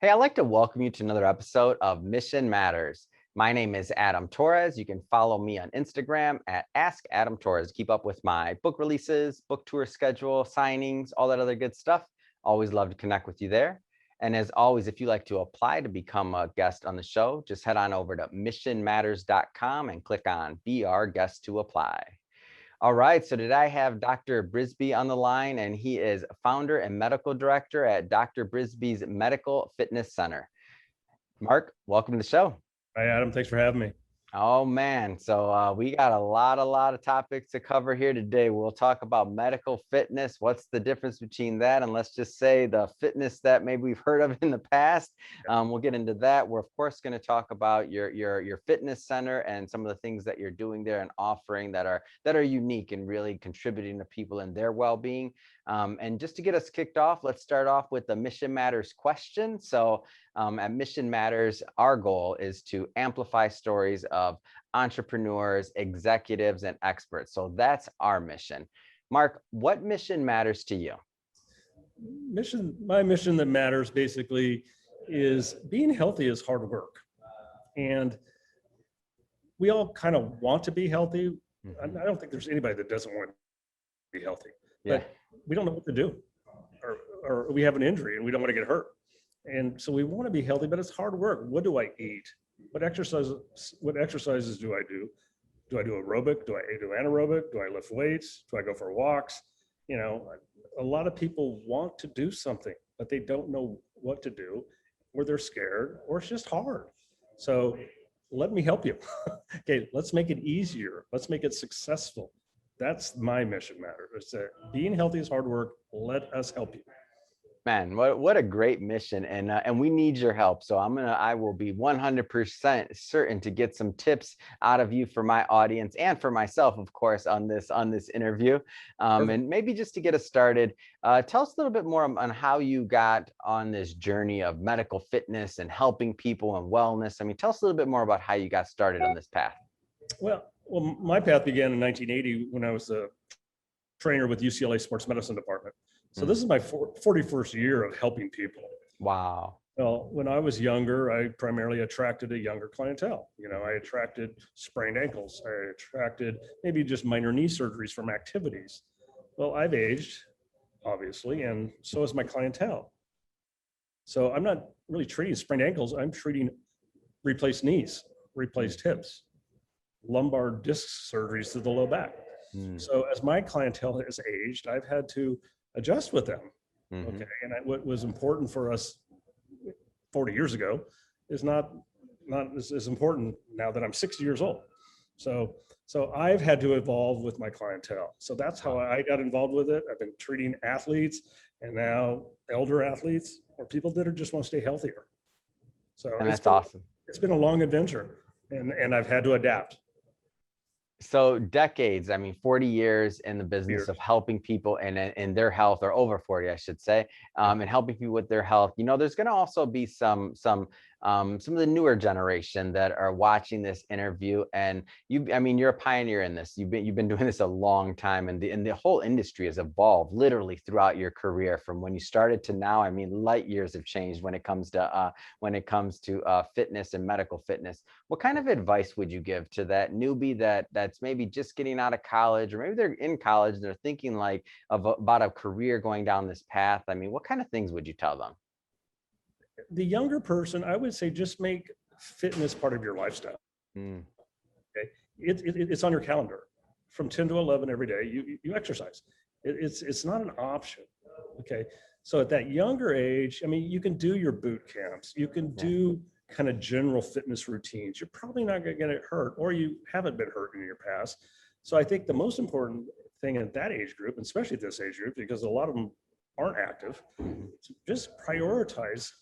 Hey, I'd like to welcome you to another episode of Mission Matters. My name is Adam Torres. You can follow me on Instagram at Ask Adam Torres. Keep up with my book releases, book tour schedule, signings, all that other good stuff. Always love to connect with you there. And as always, if you'd like to apply to become a guest on the show, just head on over to missionmatters.com and click on Be Our Guest to apply. All right, so today I have Dr. Brisby on the line, and he is founder and medical director at Dr. Brisby's Medical Fitness Center. Mark, welcome to the show. Hi, Adam. Thanks for having me. Oh man, so we got a lot of topics to cover here today. We'll talk about medical fitness. What's the difference between that and let's just say the fitness that maybe we've heard of in the past? We'll get into that. We're of course going to talk about your fitness center and some of the things that you're doing there and offering that are unique and really contributing to people and their well-being. And just to get us kicked off, let's start off with the Mission Matters question. So at Mission Matters, our goal is to amplify stories of entrepreneurs, executives, and experts. So that's our mission. Mark, what mission matters to you? My mission that matters basically is being healthy is hard work. And we all kind of want to be healthy. Mm-hmm. I don't think there's anybody that doesn't want to be healthy, but we don't know what to do, or we have an injury and we don't want to get hurt. And so we want to be healthy, but it's hard work. What do I eat? What exercises do I do? Do I do aerobic? Do I do anaerobic? Do I lift weights? Do I go for walks? You know, a lot of people want to do something, but they don't know what to do, or they're scared, or it's just hard. So let me help you. Okay, let's make it easier. Let's make it successful. That's my mission matter. It's that being healthy is hard work. Let us help you. Man, what a great mission, and we need your help. So I will be 100% certain to get some tips out of you for my audience and for myself, of course, on this interview. And maybe just to get us started, tell us a little bit more on how you got on this journey of medical fitness and helping people and wellness. I mean, tell us a little bit more about how you got started on this path. Well, my path began in 1980 when I was a trainer with UCLA Sports Medicine Department. So this is my 41st year of helping people. Wow. Well, when I was younger, I primarily attracted a younger clientele. You know, I attracted sprained ankles. I attracted maybe just minor knee surgeries from activities. Well, I've aged, obviously, and so has my clientele. So I'm not really treating sprained ankles. I'm treating replaced knees, replaced hips, lumbar disc surgeries to the low back. So as my clientele has aged, I've had to adjust with them. Mm-hmm. Okay. And what was important for us 40 years ago is not as important now that I'm 60 years old. So I've had to evolve with my clientele. So that's how I got involved with it. I've been treating athletes and now elder athletes or people that are just want to stay healthier. So that's awesome. It's been a long adventure and I've had to adapt. So decades, I mean, 40 years in the business of helping people in their health, or over 40, I should say, and helping people with their health. You know, there's going to also be some of the newer generation that are watching this interview, and you're a pioneer in this. You've been doing this a long time, and the whole industry has evolved literally throughout your career from when you started to now. I mean, light years have changed when it comes to fitness and medical fitness. What kind of advice would you give to that newbie that's maybe just getting out of college, or maybe they're in college and they're thinking about a career going down this path? I mean, what kind of things would you tell them? The younger person, I would say, just make fitness part of your lifestyle. Okay, it's on your calendar from 10 to 11 every day. You exercise. It's not an option. Okay, so at that younger age, I mean, you can do your boot camps. You can do kind of general fitness routines. You're probably not going to get hurt, or you haven't been hurt in your past. So I think the most important thing at that age group, and especially at this age group, because a lot of them aren't active, just prioritize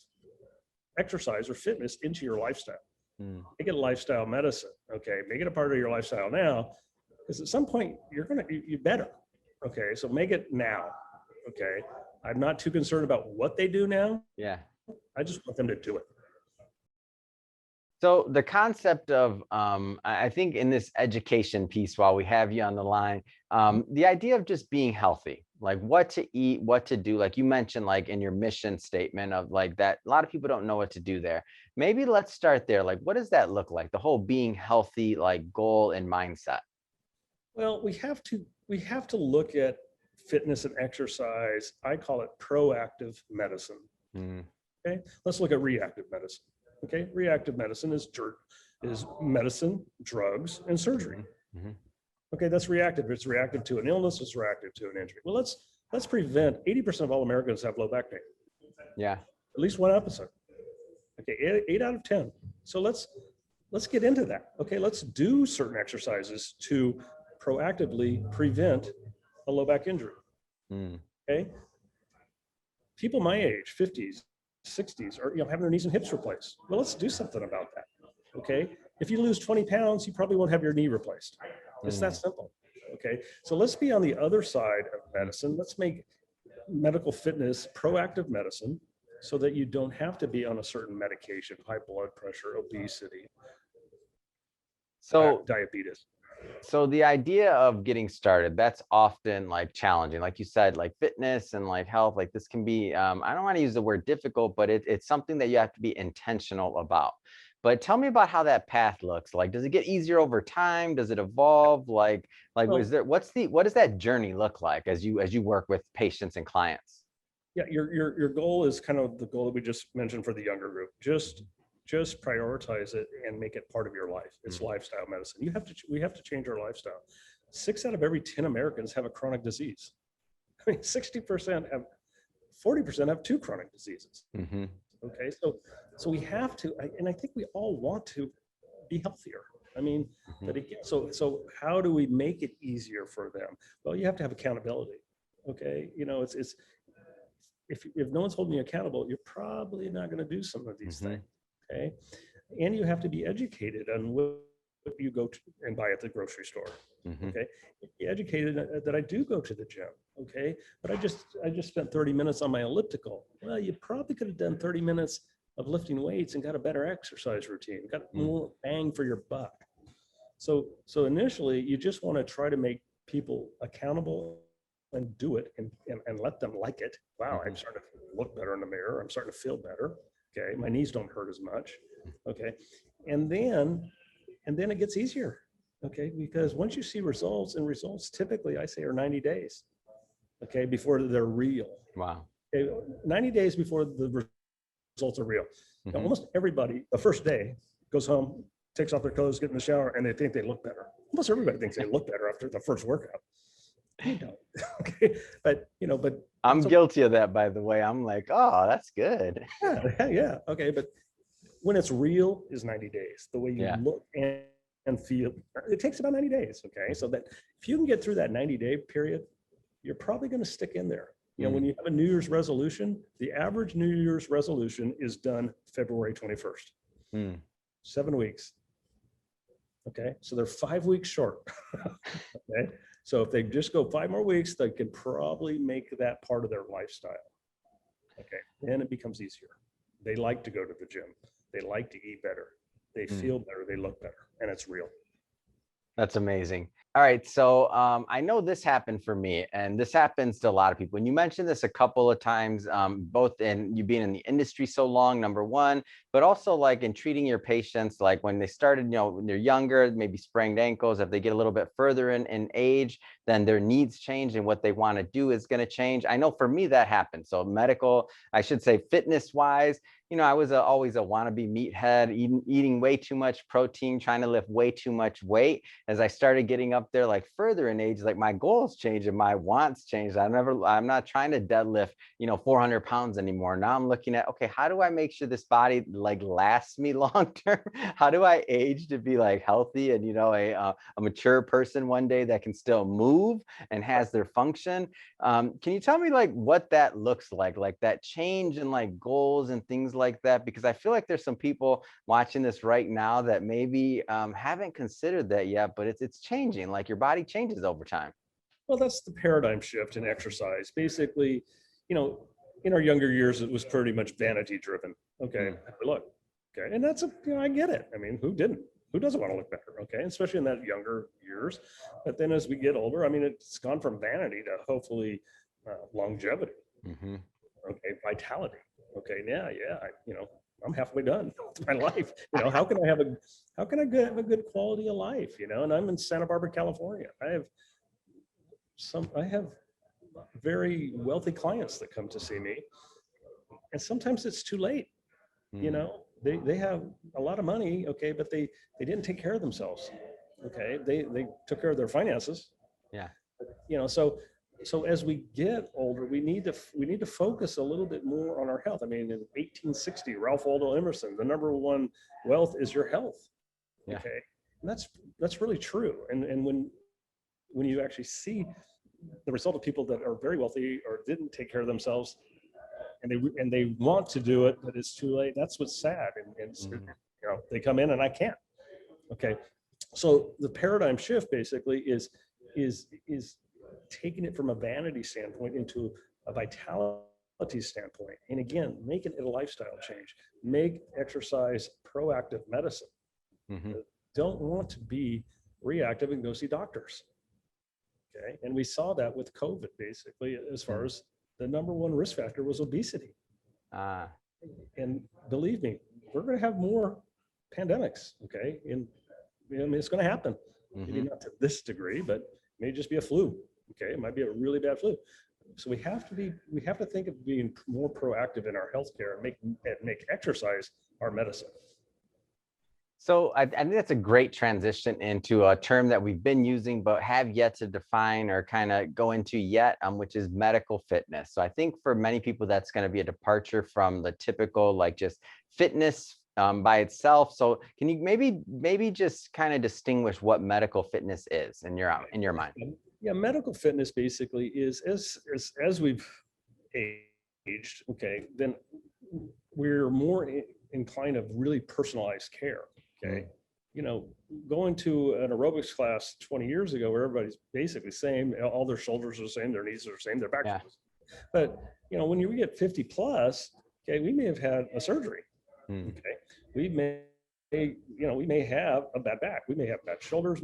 exercise or fitness into your lifestyle. Make it lifestyle medicine. Okay, make it a part of your lifestyle now, because at some point you better. Okay, so make it now. Okay, I'm not too concerned about what they do now. Yeah, I just want them to do it. So the concept of, I think in this education piece, while we have you on the line, the idea of just being healthy, like what to eat, what to do. Like you mentioned, like in your mission statement of like that, a lot of people don't know what to do there. Maybe let's start there. Like, what does that look like? The whole being healthy, like goal and mindset. Well, we have to look at fitness and exercise. I call it proactive medicine. Mm, Okay, let's look at reactive medicine. Okay, reactive medicine is medicine, drugs, and surgery. mhm. Okay, that's reactive. It's reactive to an illness. It's reactive to an injury. Well, let's prevent. 80% of all Americans have low back pain. Yeah. At least one episode. Okay, eight out of 10. So let's get into that. Okay, let's do certain exercises to proactively prevent a low back injury. Mm, Okay, people my age, 50s, 60s, are having their knees and hips replaced. Well, let's do something about that. Okay, if you lose 20 pounds, you probably won't have your knee replaced. It's that simple. Okay, so let's be on the other side of medicine. Let's make medical fitness proactive medicine so that you don't have to be on a certain medication, high blood pressure, obesity, So diabetes. so the idea of getting started, that's often like challenging. Like you said, like fitness and like health, like this can be, I don't want to use the word difficult, but it's something that you have to be intentional about. But tell me about how that path looks like. Does it get easier over time? Does it evolve? Like Well, is there, what does that journey look like as you work with patients and clients? yeah, your goal is kind of the goal that we just mentioned for the younger group. Just prioritize it and make it part of your life. It's lifestyle medicine. We have to change our lifestyle. 6 out of every 10 Americans have a chronic disease. I mean, 60% have, 40% have 2 chronic diseases. Mm-hmm. Okay, so we have to, and I think we all want to be healthier. I mean, but again, so how do we make it easier for them? Well, you have to have accountability. Okay, it's if no one's holding you accountable, you're probably not going to do some of these things. Okay, and you have to be educated on what you go to and buy at the grocery store. Okay, be educated that I do go to the gym. Okay, but I just spent 30 minutes on my elliptical. Well, you probably could have done 30 minutes of lifting weights and got a better exercise routine, got more bang for your buck. So initially, you just want to try to make people accountable and do it and let them like it. Wow, I'm starting to look better in the mirror. I'm starting to feel better. Okay, my knees don't hurt as much. Okay, and then it gets easier. Okay, because once you see results, and results typically I say are 90 days. Okay, before they're real. Wow. Okay, 90 days before the results are real. Now, almost everybody the first day goes home, takes off their clothes, get in the shower, and they think they look better. Almost everybody thinks they look better after the first workout. You don't. Okay, but I'm guilty of that, by the way. I'm like, oh, that's good. Yeah. Okay, but when it's real is 90 days. The way you look and feel, it takes about 90 days. Okay, so that if you can get through that 90-day period, you're probably going to stick in there. When you have a New Year's resolution, the average New Year's resolution is done February 21st. 7 weeks. Okay, so they're 5 weeks short. Okay, so if they just go 5 more weeks, they can probably make that part of their lifestyle. Okay, then it becomes easier. They like to go to the gym. They like to eat better. They feel better. They look better, and it's real. That's amazing. All right. So I know this happened for me, and this happens to a lot of people. And you mentioned this a couple of times, both in you being in the industry so long, number one, but also like in treating your patients, like when they started, when they're younger, maybe sprained ankles. If they get a little bit further in age, then their needs change and what they want to do is going to change. I know for me that happened. So medical, I should say fitness wise, I was always a wannabe meathead, eating way too much protein, trying to lift way too much weight. As I started getting up there, like further in age, like my goals changed and my wants changed. I'm not trying to deadlift, 400 pounds anymore. Now I'm looking at, okay, how do I make sure this body like lasts me long term? How do I age to be like healthy and, a mature person one day that can still move and has their function? Can you tell me like what that looks like that change in like goals and things like that? Because I feel like there's some people watching this right now that maybe haven't considered that yet, but it's changing. Like your body changes over time. Well, that's the paradigm shift in exercise. Basically, in our younger years, it was pretty much vanity driven. Okay, look, okay, and that's I get it. I mean, who didn't? Who doesn't want to look better? Okay, especially in that younger years. But then as we get older, I mean, it's gone from vanity to hopefully longevity, Mm-hmm. okay, vitality. Okay, I'm halfway done with my life. How can I have a good quality of life? And I'm in Santa Barbara, California. I have very wealthy clients that come to see me, and sometimes it's too late. They have a lot of money, okay, but they didn't take care of themselves. Okay, they took care of their finances. Yeah. So as we get older, we need to focus a little bit more on our health. I mean, in 1860, Ralph Waldo Emerson, the number one wealth is your health. Yeah. Okay, and that's really true. And when you actually see the result of people that are very wealthy or didn't take care of themselves, and they want to do it, but it's too late. That's what's sad. And they come in and I can't. Okay, so the paradigm shift basically is taking it from a vanity standpoint into a vitality standpoint. And again, making it a lifestyle change. Make exercise proactive medicine. Mm-hmm. Don't want to be reactive and go see doctors. Okay, and we saw that with COVID basically, as far as the number one risk factor was obesity. And believe me, we're going to have more pandemics. Okay, and it's going to happen. Maybe not to this degree, but it may just be a flu. Okay, it might be a really bad flu. So we have to think of being more proactive in our healthcare and make exercise our medicine. So I think that's a great transition into a term that we've been using, but have yet to define or kind of go into yet, which is medical fitness. So I think for many people, that's going to be a departure from the typical, like just fitness by itself. So can you maybe just kind of distinguish what medical fitness is in your mind? Yeah, medical fitness basically is as we've aged, okay, then we're more inclined of really personalized care. Okay, going to an aerobics class 20 years ago where everybody's basically same, all their shoulders are the same, their knees are the same, their back. But when you get 50 plus, okay, we may have had a surgery. Okay, we may have a bad back, we may have bad shoulders,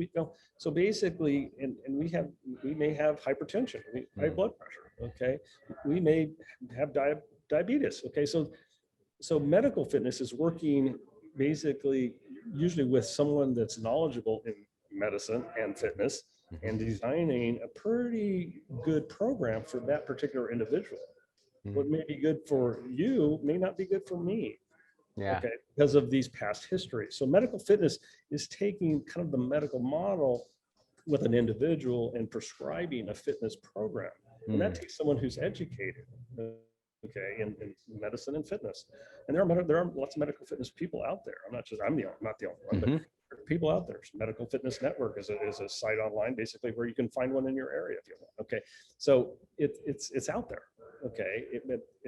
so basically, and we may have hypertension, high blood pressure. Okay, we may have diabetes. Okay, so medical fitness is working basically usually with someone that's knowledgeable in medicine and fitness and designing a pretty good program for that particular individual. What may be good for you may not be good for me. Yeah. Okay, because of these past histories. So medical fitness is taking kind of the medical model with an individual and prescribing a fitness program. And that takes someone who's educated, okay, in medicine and fitness. And there are lots of medical fitness people out there. I'm not the only one, but there are people out there. Medical Fitness Network is a site online basically where you can find one in your area if you want. Okay, so it's out there. Okay,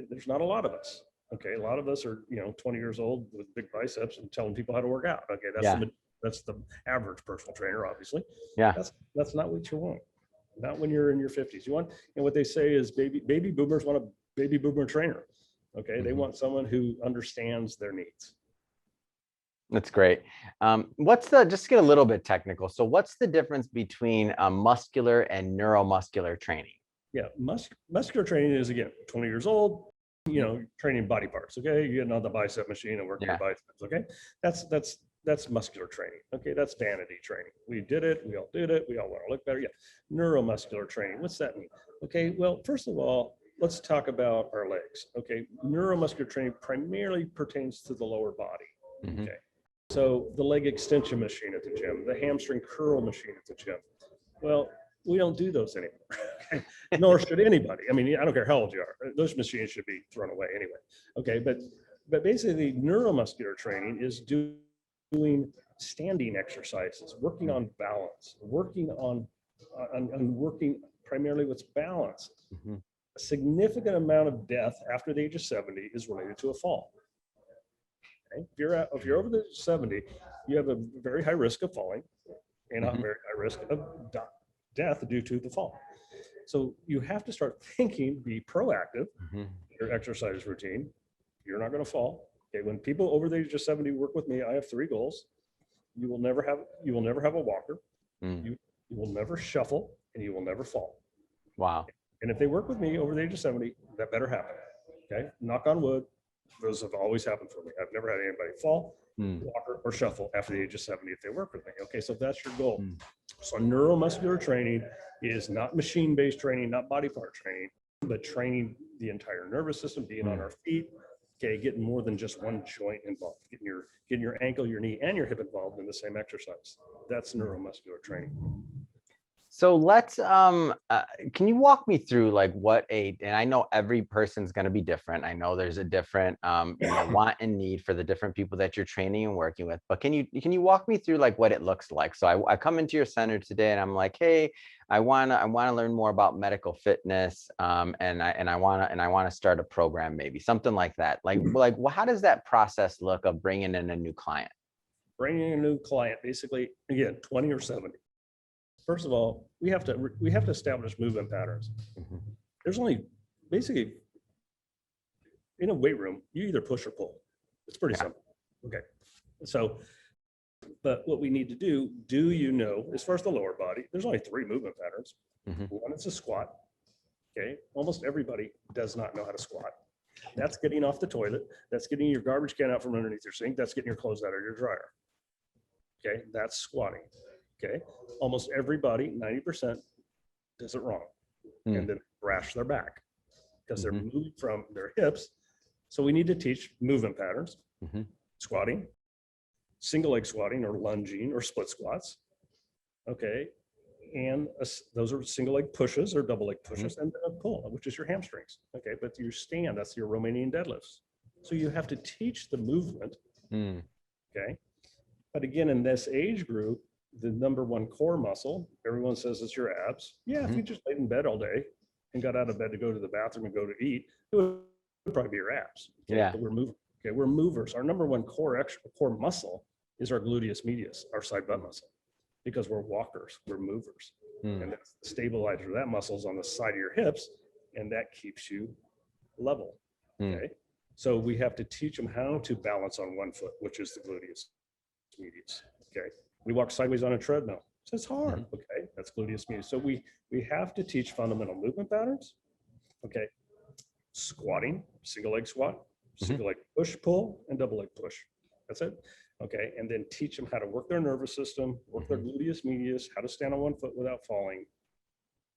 there's not a lot of us. Okay, a lot of us are 20 years old with big biceps and telling people how to work out. Okay, that's the average personal trainer, obviously. Yeah, that's not what you want. Not when you're in your 50s. You want, and what they say is baby boomers want a baby boomer trainer. Okay, they want someone who understands their needs. That's great. Just to get a little bit technical, so what's the difference between muscular and neuromuscular training? Yeah, muscular training is, again, 20 years old, training body parts. Okay, you're getting on the bicep machine and working your biceps. Okay, that's muscular training. Okay, that's vanity training. We did it. We all did it. We all want to look better. Yeah, neuromuscular training. What's that mean? Okay, well, first of all, let's talk about our legs. Okay, neuromuscular training primarily pertains to the lower body. Okay, so the leg extension machine at the gym, the hamstring curl machine at the gym. Well, we don't do those anymore. Okay? Nor should anybody. I mean, I don't care how old you are. Those machines should be thrown away anyway. Okay, but basically, neuromuscular training is doing standing exercises, working on balance, working on working primarily with balance. A significant amount of death after the age of 70 is related to a fall. Okay? If you're over the 70, you have a very high risk of falling and a very high risk of death due to the fall. So you have to start thinking, be proactive in your exercise routine. You're not going to fall. Okay, when people over the age of 70 work with me, I have 3 goals. You will never have a walker. You will never shuffle, and you will never fall. Wow. And if they work with me over the age of 70, that better happen. Okay. Knock on wood. Those have always happened for me. I've never had anybody fall, walk, or shuffle after the age of 70 if they work with me. Okay. So that's your goal. So neuromuscular training is not machine-based training, not body part training, but training the entire nervous system, being on our feet. Okay. Getting more than just one joint involved, getting your ankle, your knee, and your hip involved in the same exercise. That's neuromuscular training. So let's, can you walk me through like and I know every person's going to be different. I know there's a different, want and need for the different people that you're training and working with, but can you walk me through like what it looks like? So I come into your center today and I'm like, hey, I want to learn more about medical fitness. And I want to start a program, maybe something like that. Like, how does that process look of bringing in a new client? Bringing in a new client, basically, again, 20 or 70. First of all, we have to establish movement patterns. There's only basically in a weight room, you either push or pull. It's pretty simple. Okay. So, but what we need to do you know, as far as the lower body, there's only 3 movement patterns. One is a squat. Okay. Almost everybody does not know how to squat. That's getting off the toilet. That's getting your garbage can out from underneath your sink. That's getting your clothes out of your dryer. Okay. That's squatting. Okay. Almost everybody, 90%, does it wrong. And then crash their back because they're moving from their hips. So we need to teach movement patterns, squatting, single leg squatting or lunging or split squats. Okay. And those are single leg pushes or double leg pushes, and then a pull, which is your hamstrings. Okay. But your stand, that's your Romanian deadlifts. So you have to teach the movement. Okay. But again, in this age group, the number one core muscle, everyone says it's your abs. Yeah, if you just laid in bed all day and got out of bed to go to the bathroom and go to eat, it would probably be your abs. Okay? Yeah. But we're moving. Okay, we're movers. Our number one core muscle is our gluteus medius, our side butt muscle, because we're walkers, we're movers. And that's the stabilizer. That muscle's on the side of your hips, and that keeps you level. Okay. So we have to teach them how to balance on one foot, which is the gluteus medius. Okay. We walk sideways on a treadmill. So it's hard. Okay. That's gluteus medius. So we have to teach fundamental movement patterns. Okay. Squatting, single leg squat, single leg push, pull, and double leg push. That's it. Okay. And then teach them how to work their nervous system, work their gluteus medius, how to stand on one foot without falling.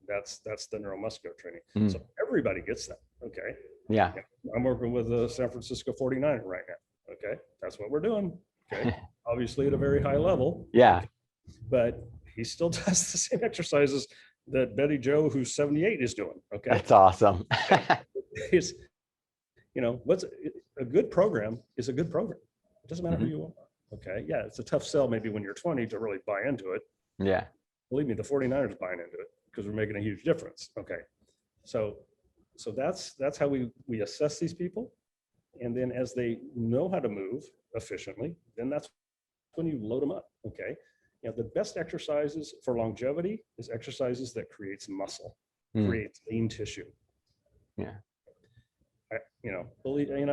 That's the neuromuscular training. So everybody gets that. Okay. Yeah. I'm working with the San Francisco 49er right now. Okay. That's what we're doing. Okay. Obviously at a very high level. Yeah. But he still does the same exercises that Betty Joe, who's 78, is doing. Okay. That's awesome. It's, what's a good program is a good program. It doesn't matter who you are. Okay. Yeah. It's a tough sell maybe when you're 20 to really buy into it. Yeah. Believe me, the 49ers buying into it because we're making a huge difference. Okay. So that's how we assess these people. And then as they know how to move efficiently, then that's when you load them up. Okay. The best exercises for longevity is exercises that creates muscle, creates lean tissue. Yeah. I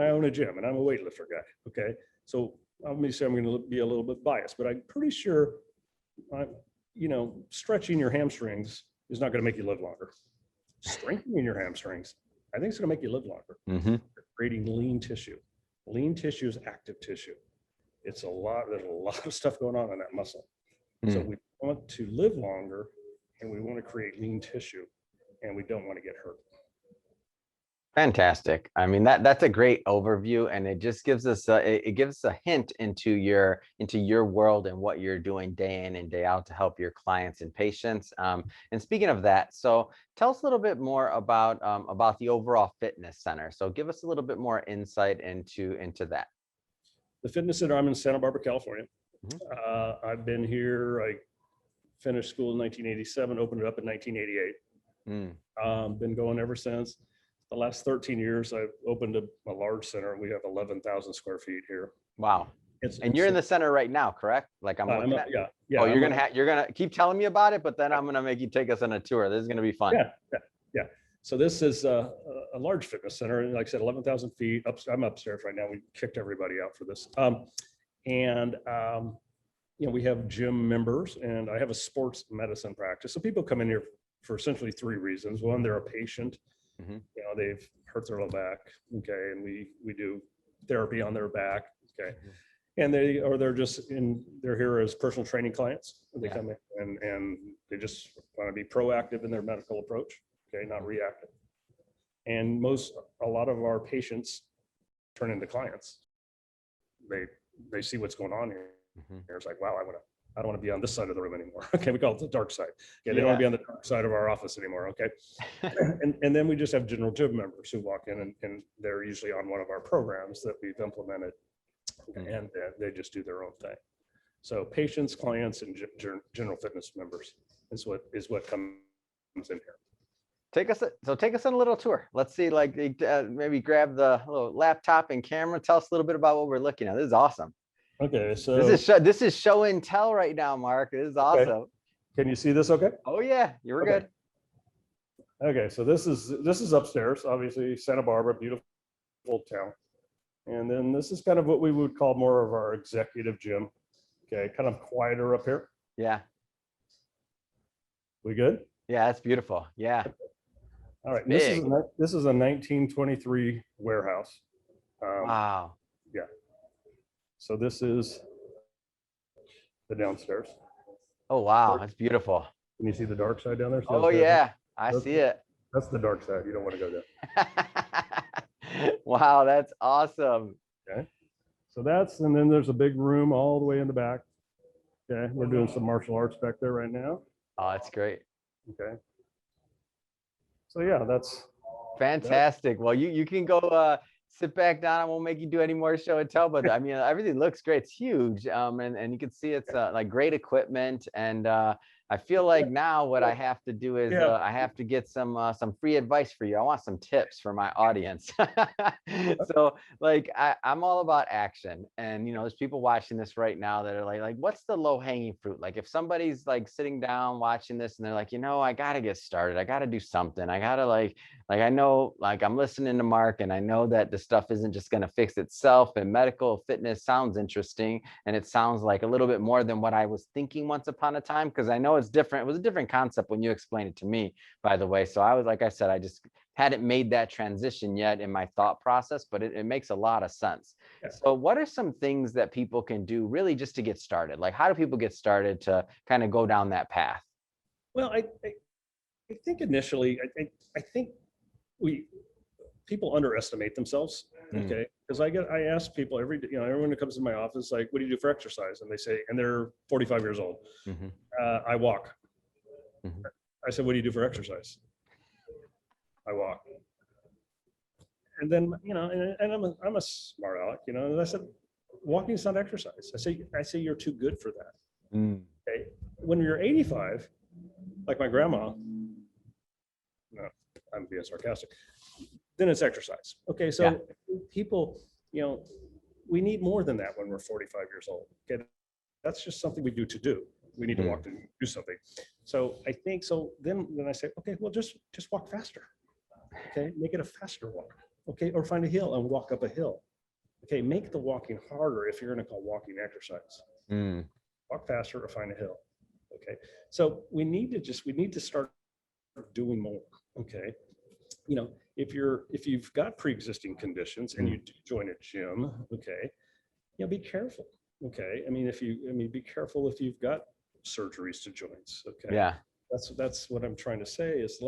own a gym and I'm a weightlifter guy. Okay. So I'm going to be a little bit biased, but I'm pretty sure, stretching your hamstrings is not going to make you live longer. Strengthening your hamstrings, I think it's going to make you live longer. Creating lean tissue. Lean tissue is active tissue. There's a lot of stuff going on in that muscle. So we want to live longer and we want to create lean tissue and we don't want to get hurt. Fantastic. I mean, that's a great overview, and it just gives us it gives a hint into your world and what you're doing day in and day out to help your clients and patients. And speaking of that, so tell us a little bit more about the overall fitness center. So give us a little bit more insight into that. The fitness center, I'm in Santa Barbara, California. I've been here. I finished school in 1987, opened it up in 1988. Been going ever since. The last 13 years, I've opened a large center. We have 11,000 square feet here. Wow. And you're in the center right now, correct? Like I'm looking at. Yeah. Oh, you're gonna keep telling me about it, but then I'm gonna make you take us on a tour. This is gonna be fun. Yeah. So this is a large fitness center, and like I said, 11,000 feet. I'm upstairs right now. We kicked everybody out for this. We have gym members, and I have a sports medicine practice. So people come in here for essentially three reasons. One, they're a patient. Mm-hmm. You know, they've hurt their low back. Okay. And we do therapy on their back. Okay. Mm-hmm. And they're here as personal training clients. They Yeah. come in and they just want to be proactive in their medical approach. Okay. Not reactive. And a lot of our patients turn into clients. They see what's going on here. Mm-hmm. It's like, wow, I don't want to be on this side of the room anymore. Okay, we call it the dark side. Okay, they don't want to be on the dark side of our office anymore. Okay, and then we just have general gym members who walk in and they're usually on one of our programs that we've implemented, and they just do their own thing. So patients, clients, and general fitness members is what comes in here. Take us on a little tour. Let's see, like maybe grab the little laptop and camera. Tell us a little bit about what we're looking at. This is awesome. Okay, so this is show and tell right now, Mark. This is awesome. Okay. Can you see this? Okay. Oh yeah, you were good. Okay, so this is upstairs. Obviously, Santa Barbara, beautiful town. And then this is kind of what we would call more of our executive gym. Okay, kind of quieter up here. Yeah. We good? Yeah, that's beautiful. Yeah. All right. This is a 1923 warehouse. Wow. Yeah. So this is the downstairs. Oh wow, that's beautiful. Can you see the dark side down there? Oh yeah, I see it. That's the dark side. You don't want to go there. Wow, that's awesome. Okay. So and then there's a big room all the way in the back. Okay. We're doing some martial arts back there right now. Oh, that's great. Okay. So yeah, that's fantastic. Well, you can go sit back down. I won't make you do any more show and tell, but I mean, everything looks great. It's huge. And you can see it's like great equipment. And I feel like now what I have to do is I have to get some free advice for you. I want some tips for my audience. So like I'm all about action, and you know, there's people watching this right now that are like what's the low hanging fruit? Like if somebody's like sitting down watching this and they're like, you know, I got to get started. I got to do something. I got to like I know, like I'm listening to Mark and I know that the stuff isn't just going to fix itself, and medical fitness sounds interesting. And it sounds like a little bit more than what I was thinking once upon a time, because I know it's different. It was a different concept when you explained it to me, by the way. So I was, like I said, I just hadn't made that transition yet in my thought process, but it makes a lot of sense. Yeah. So what are some things that people can do really just to get started? Like how do people get started to kind of go down that path? Well, I think initially, I think people underestimate themselves. Okay. Because I ask people everyone who comes to my office, like, what do you do for exercise? And they say, and they're 45 years old. I walk. I said, what do you do for exercise? I walk. And then, and I'm a smart aleck, and I said, walking is not exercise. I say you're too good for that. Okay. When you're 85, like my grandma, no, I'm being sarcastic, then it's exercise. Okay. So people, we need more than that when we're 45 years old. Okay. That's just something we do to do. We need to walk to do something. So I think, then I say, okay, well, just walk faster. Okay. Make it a faster walk. Okay. Or find a hill and walk up a hill. Okay. Make the walking harder if you're going to call walking exercise. Walk faster or find a hill. Okay. So we need to start doing more. Okay. If you've got pre-existing conditions and you do join a gym, okay, be careful. Okay. Be careful if you've got surgeries to joints. Okay. Yeah. That's what I'm trying to say is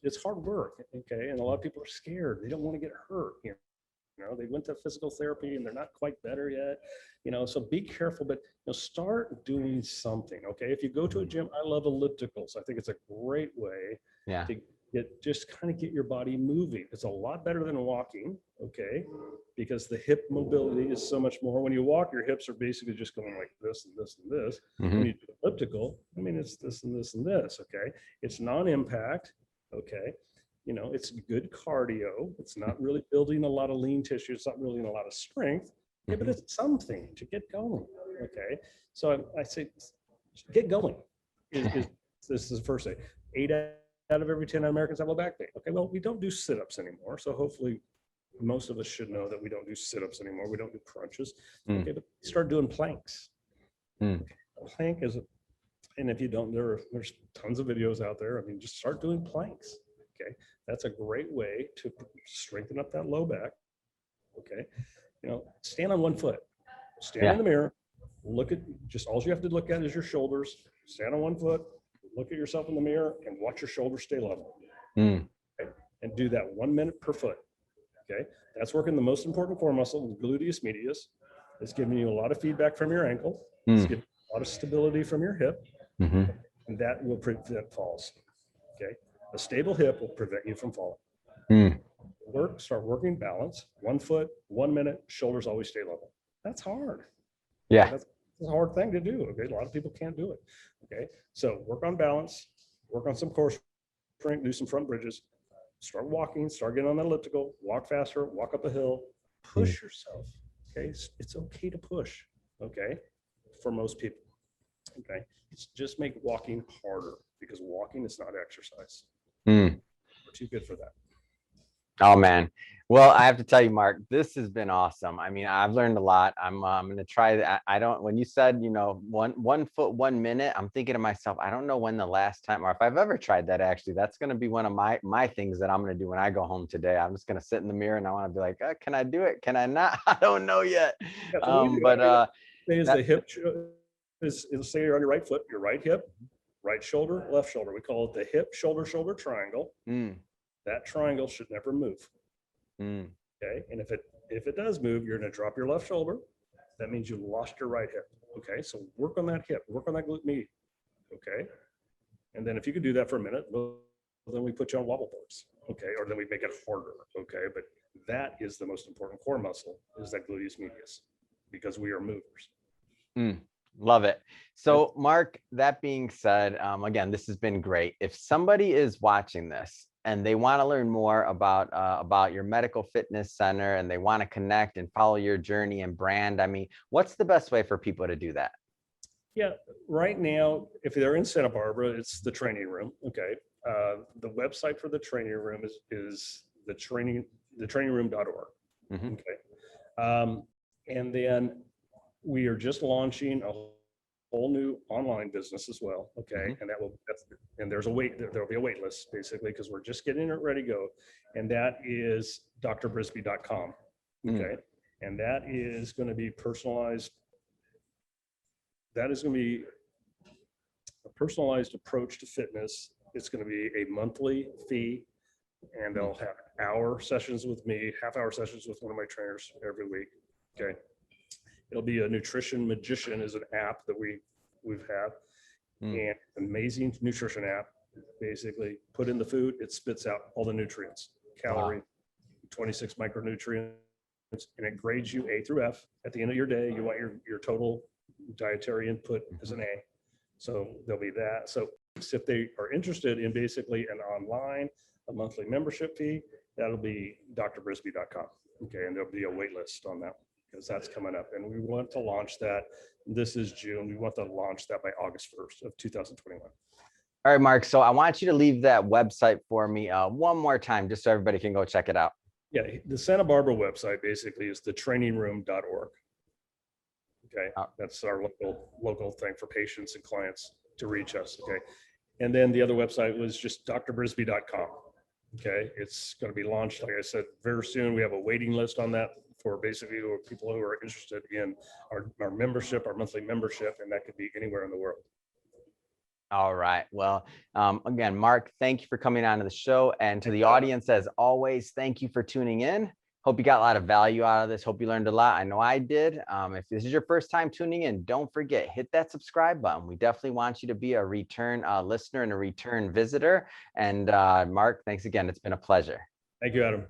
it's hard work. Okay. And a lot of people are scared. They don't want to get hurt. They went to physical therapy and they're not quite better yet. So be careful, but start doing something. Okay. If you go to a gym, I love ellipticals. I think it's a great way to get your body moving. It's a lot better than walking. Okay. Because the hip mobility is so much more. When you walk, your hips are basically just going like this and this and this. When you do elliptical, it's this and this and this. Okay. It's non-impact. Okay. It's good cardio. It's not really building a lot of lean tissue. It's not building a lot of strength, but it's something to get going. Okay. So I say, get going. This is the first thing. 8 out of every 10 Americans have low back pain. Okay. Well, we don't do sit-ups anymore. So hopefully most of us should know that we don't do sit-ups anymore. We don't do crunches. Okay. But start doing planks. Okay. A plank is And if you don't, there's tons of videos out there. I mean, just start doing planks. Okay. That's a great way to strengthen up that low back. Okay. You know, stand on one foot, stand in the mirror, look at, just all you have to look at is your shoulders, stand on one foot, look at yourself in the mirror and watch your shoulders stay level. Okay? And do that 1 minute per foot. Okay. That's working the most important core muscle, the gluteus medius. It's giving you a lot of feedback from your ankle. It's giving you a lot of stability from your hip. And that will prevent falls. Okay. A stable hip will prevent you from falling. Start working balance, 1 foot, 1 minute, shoulders always stay level. That's hard. Yeah. That's a hard thing to do. Okay. A lot of people can't do it. Okay. So work on balance, work on some core strength, do some front bridges, start walking, start getting on the elliptical, walk faster, walk up a hill, push yourself. Okay. It's okay to push. Okay. For most people. Okay. It's just make walking harder because walking is not exercise. We're too good for that. Oh man. Well, I have to tell you, Mark, this has been awesome. I mean, I've learned a lot. I'm going to try that. When you said, you know, one foot, 1 minute, I'm thinking to myself, I don't know when the last time, or if I've ever tried that, actually. That's going to be one of my things that I'm going to do when I go home today. I'm just going to sit in the mirror and I want to be like, can I do it? Can I not? I don't know yet. The hip is say you're on your right foot, your right hip, right shoulder, left shoulder. We call it the hip, shoulder, shoulder triangle. That triangle should never move. Okay. And if it does move, you're going to drop your left shoulder. That means you lost your right hip. Okay. So work on that hip, work on that glute med. Okay. And then if you could do that for a minute, then we put you on wobble boards. Okay. Or then we make it harder. Okay. But that is the most important core muscle, is that gluteus medius, because we are movers. Love it. So Mark, that being said, again, this has been great. If somebody is watching this and they want to learn more about your medical fitness center and they want to connect and follow your journey and brand, I mean, what's the best way for people to do that? Yeah, right now, if they're in Santa Barbara, it's the training room. Okay. The website for the training room is the trainingroom.org. Okay. And then we are just launching a whole new online business as well. Okay. And there'll be a wait list basically, because we're just getting it ready to go. And that is drbrisby.com. Okay. And that is going to be personalized. That is going to be a personalized approach to fitness. It's going to be a monthly fee, and they'll have hour sessions with me, half-hour sessions with one of my trainers every week. Okay. It'll be a Nutrition Magician is an app that we've had, and amazing nutrition app. Basically, put in the food, it spits out all the nutrients, calorie, 26 micronutrients, and it grades you A through F. At the end of your day, you want your total dietary input as an A. So there'll be that. So if they are interested in basically an online, a monthly membership fee, that'll be drbrisby.com. Okay, and there'll be a wait list on that, because that's coming up, and we want to launch that. This is June. We want to launch that by August 1st of 2021. All right, Mark. So I want you to leave that website for me one more time, just so everybody can go check it out. Yeah, the Santa Barbara website basically is the trainingroom.org. Okay, that's our local thing for patients and clients to reach us. Okay, and then the other website was just drbrisby.com. Okay, it's going to be launched, like I said, very soon. We have a waiting list on that for basically people who are interested in our membership, our monthly membership, and that could be anywhere in the world. All right. Well, again, Mark, thank you for coming on to the show. And to the audience, as always, thank you for tuning in. Hope you got a lot of value out of this. Hope you learned a lot. I know I did. If this is your first time tuning in, don't forget, hit that subscribe button. We definitely want you to be a return listener and a return visitor. And Mark, thanks again. It's been a pleasure. Thank you, Adam.